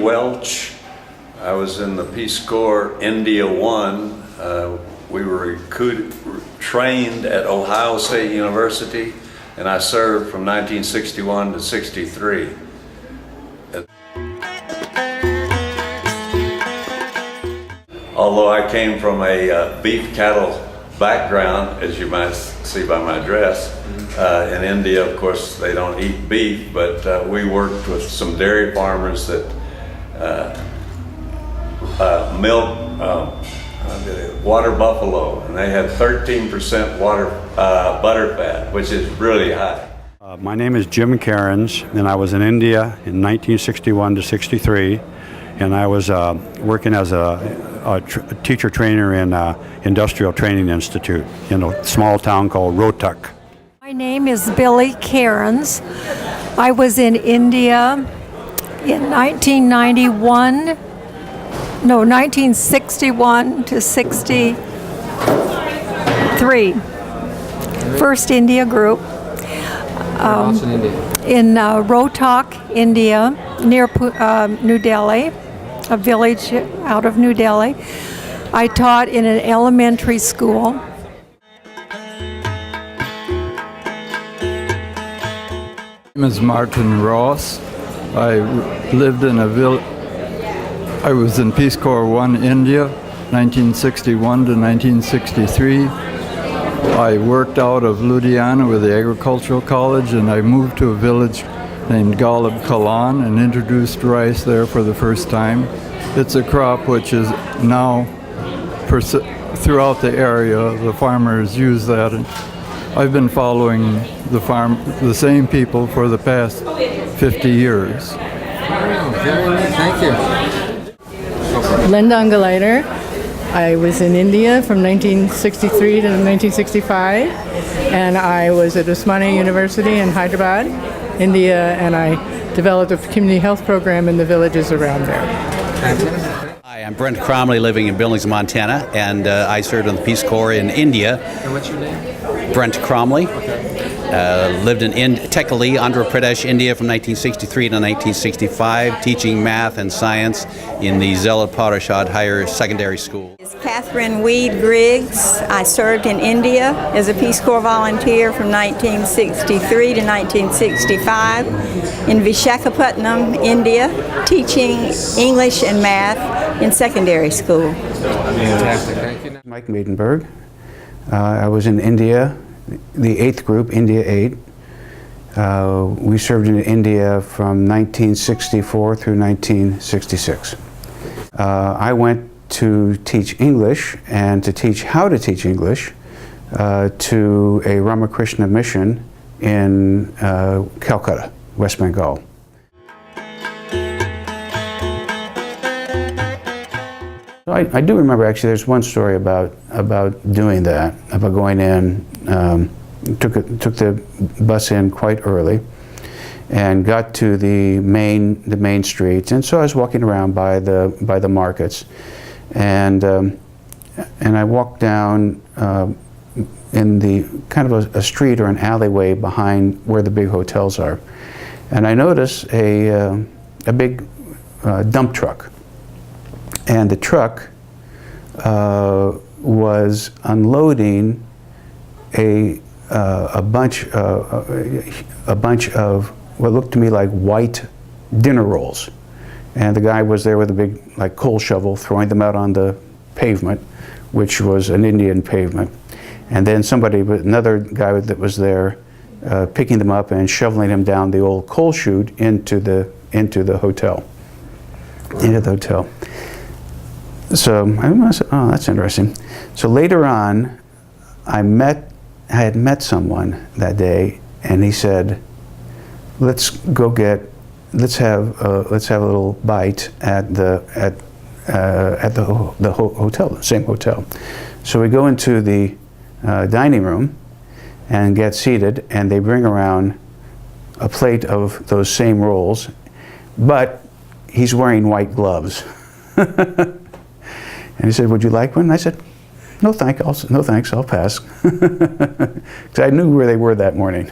Welch. I was in the Peace Corps India 1. We were trained at Ohio State University, and I served from 1961 to 63. Although I came from a beef cattle background, as you might see by my dress, in India, of course, they don't eat beef, but we worked with some dairy farmers that milk water buffalo, and they had 13% butter fat, which is really high. My name is Jim Cairns, and I was in India in 1961 to 63, and I was working as a teacher trainer in Industrial Training Institute in a small town called Rohtak. My name is Billy Cairns. I was in India in 1961 to 63. First India group. In Rohtak, India, near New Delhi, a village out of New Delhi. I taught in an elementary school. My name is Martin Ross. I lived in a village. I was in Peace Corps 1 India, 1961 to 1963. I worked out of Ludhiana with the Agricultural College, and I moved to a village named Ghalib Kalan and introduced rice there for the first time. It's a crop which is now throughout the area. The farmers use that. And I've been following the same people for the past 50 years. Very nice, thank you. Linda Angalaiter. I was in India from 1963 to 1965, and I was at Osmania University in Hyderabad, India, and I developed a community health program in the villages around there. Hi, I'm Brent Cromley, living in Billings, Montana, and I served in the Peace Corps in India. And what's your name? Brent Cromley. Okay. Lived in Tekali, Andhra Pradesh, India from 1963 to 1965, teaching math and science in the Zealot Parashad Higher Secondary School. Catherine Weed Griggs. I served in India as a Peace Corps volunteer from 1963 to 1965 in Vishakhapatnam, India, teaching English and math in secondary school. Fantastic, thank you. Mike Maidenberg. I was in India, the 8th group, India 8. We served in India from 1964 through 1966. I went to teach English and to teach how to teach English to a Ramakrishna mission in Calcutta, West Bengal. I do remember, actually, there's one story about doing that, about going in, took the bus in quite early and got to the main streets, and so I was walking around by the markets, and I walked down in the kind of a street or an alleyway behind where the big hotels are, and I noticed a big dump truck. And the truck was unloading a bunch of what looked to me like white dinner rolls, and the guy was there with a big coal shovel throwing them out on the pavement, which was an Indian pavement, and then another guy that was there picking them up and shoveling them down the old coal chute into the hotel. So I said, oh, that's interesting. So later on, I had met someone that day, and he said, let's have a little bite at the hotel, the same hotel. So we go into the dining room and get seated, and they bring around a plate of those same rolls, but he's wearing white gloves. And he said, would you like one? And I said, no thanks, I'll pass. Because I knew where they were that morning.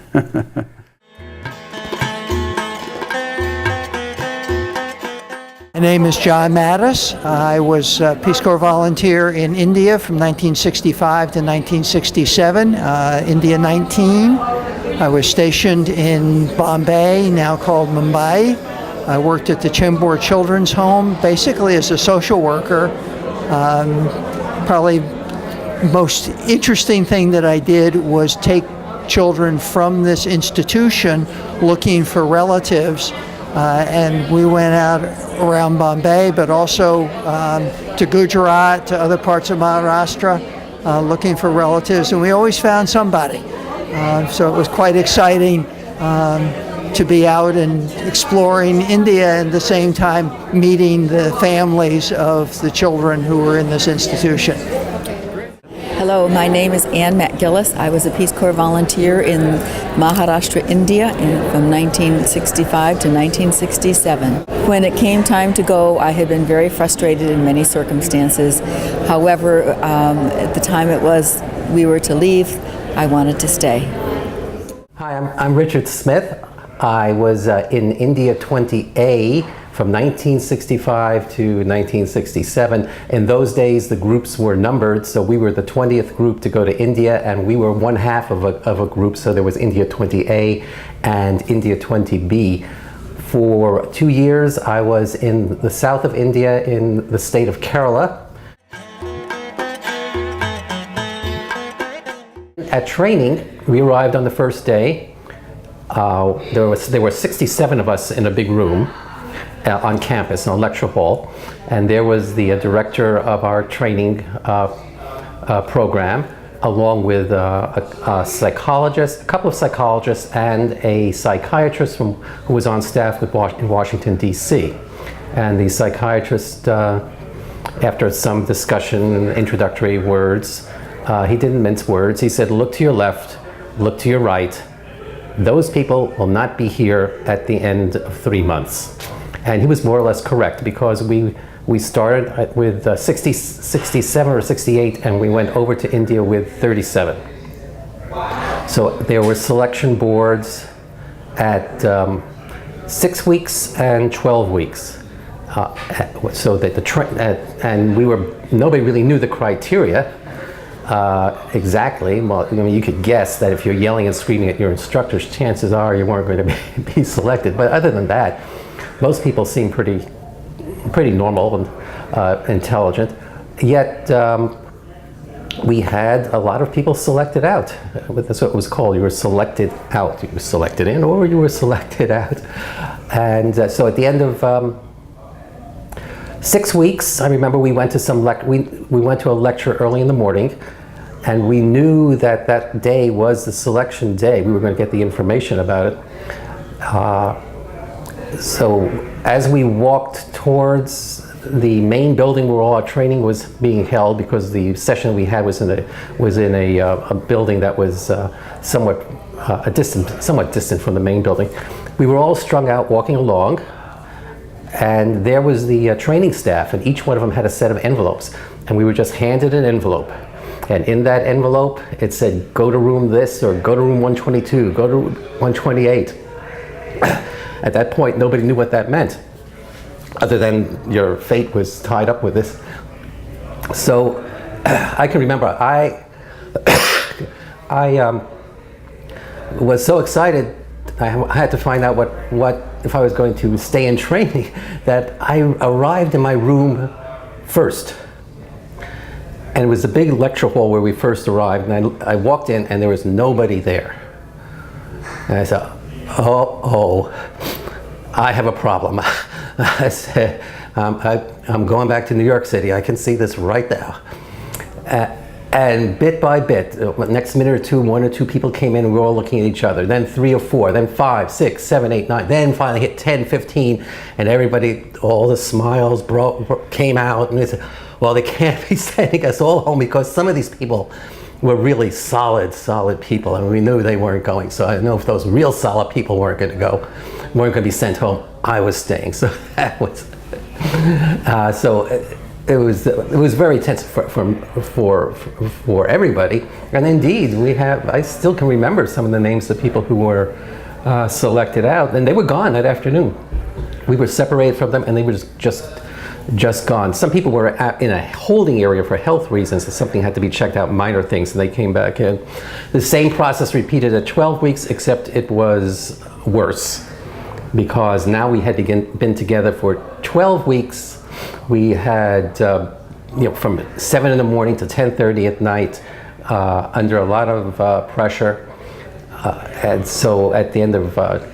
My name is John Mattis. I was a Peace Corps volunteer in India from 1965 to 1967, India 19. I was stationed in Bombay, now called Mumbai. I worked at the Chembur Children's Home, basically as a social worker. Probably most interesting thing that I did was take children from this institution looking for relatives, and we went out around Bombay, but also to Gujarat, to other parts of Maharashtra, looking for relatives, and we always found somebody. So it was quite exciting to be out and exploring India and at the same time meeting the families of the children who were in this institution. Hello, my name is Ann MacGillis. I was a Peace Corps volunteer in Maharashtra, India from 1965 to 1967. When it came time to go, I had been very frustrated in many circumstances. However, at the time we were to leave, I wanted to stay. Hi, I'm Richard Smith. I was in India 20A from 1965 to 1967. In those days, the groups were numbered, so we were the 20th group to go to India, and we were one half of a group, so there was India 20A and India 20B. For 2 years, I was in the south of India in the state of Kerala. At training, we arrived on the first day. There were 67 of us in a big room on campus, in a lecture hall, and there was the director of our training program, along with a psychologist, a couple of psychologists, and a psychiatrist who was on staff in Washington, D.C. And the psychiatrist, after some discussion and introductory words, he didn't mince words. He said, "Look to your left, look to your right. Those people will not be here at the end of 3 months." And he was more or less correct, because we started with 67 or 68, and we went over to India with 37. So there were selection boards at 6 weeks and 12 weeks. So that and nobody really knew the criteria exactly. Well, I mean, you could guess that if you're yelling and screaming at your instructors, chances are you weren't going to be selected. But other than that, most people seem pretty normal and intelligent. Yet we had a lot of people selected out. That's what it was called. You were selected out. You were selected in, or you were selected out. And so at the end of 6 weeks, I remember we went to we went to a lecture early in the morning, and we knew that that day was the selection day. We were going to get the information about it. So as we walked towards the main building where all our training was being held, because the session we had was in a building that was somewhat distant from the main building, we were all strung out walking along. And there was the training staff, and each one of them had a set of envelopes, and we were just handed an envelope, and in that envelope it said, "Go to room this," or "Go to room 122, go to 128. At that point, nobody knew what that meant, other than your fate was tied up with this. So I can remember I was so excited. I had to find out what if I was going to stay in training, that I arrived in my room first. And it was the big lecture hall where we first arrived, and I walked in and there was nobody there. And I said, oh, I have a problem. I said, I'm going back to New York City. I can see this right now. And bit by bit, next minute or two, 1 or 2 people came in, and we were all looking at each other. Then 3 or 4, then 5, 6, 7, 8, 9. Then finally hit 10, 15, and everybody, all the smiles came out, and they said, well, they can't be sending us all home, because some of these people were really solid people, and we knew they weren't going. So I don't know if those real solid people weren't going to be sent home. I was staying. So that was It was very tense for everybody, and indeed I still can remember some of the names of people who were selected out, and they were gone that afternoon. we were separated from them, and they were just gone. Some people were in a holding area for health reasons, so something had to be checked out, minor things, and they came back in. The same process repeated at 12 weeks, except it was worse, because now we had been together for 12 weeks. We had from 7 in the morning to 10:30 at night, under a lot of pressure. And so at the end of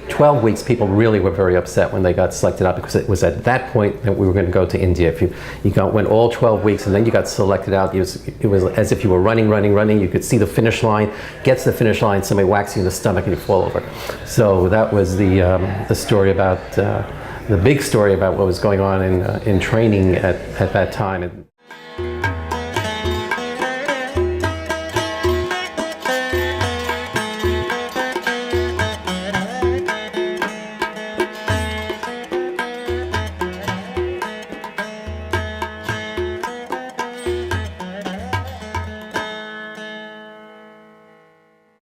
12 weeks, people really were very upset when they got selected out, because it was at that point that we were going to go to India. If you went all 12 weeks and then you got selected out, it was as if you were running. You could see the finish line, get to the finish line, somebody whacks you in the stomach and you fall over. So that was the story about, the big story about what was going on in training at that time.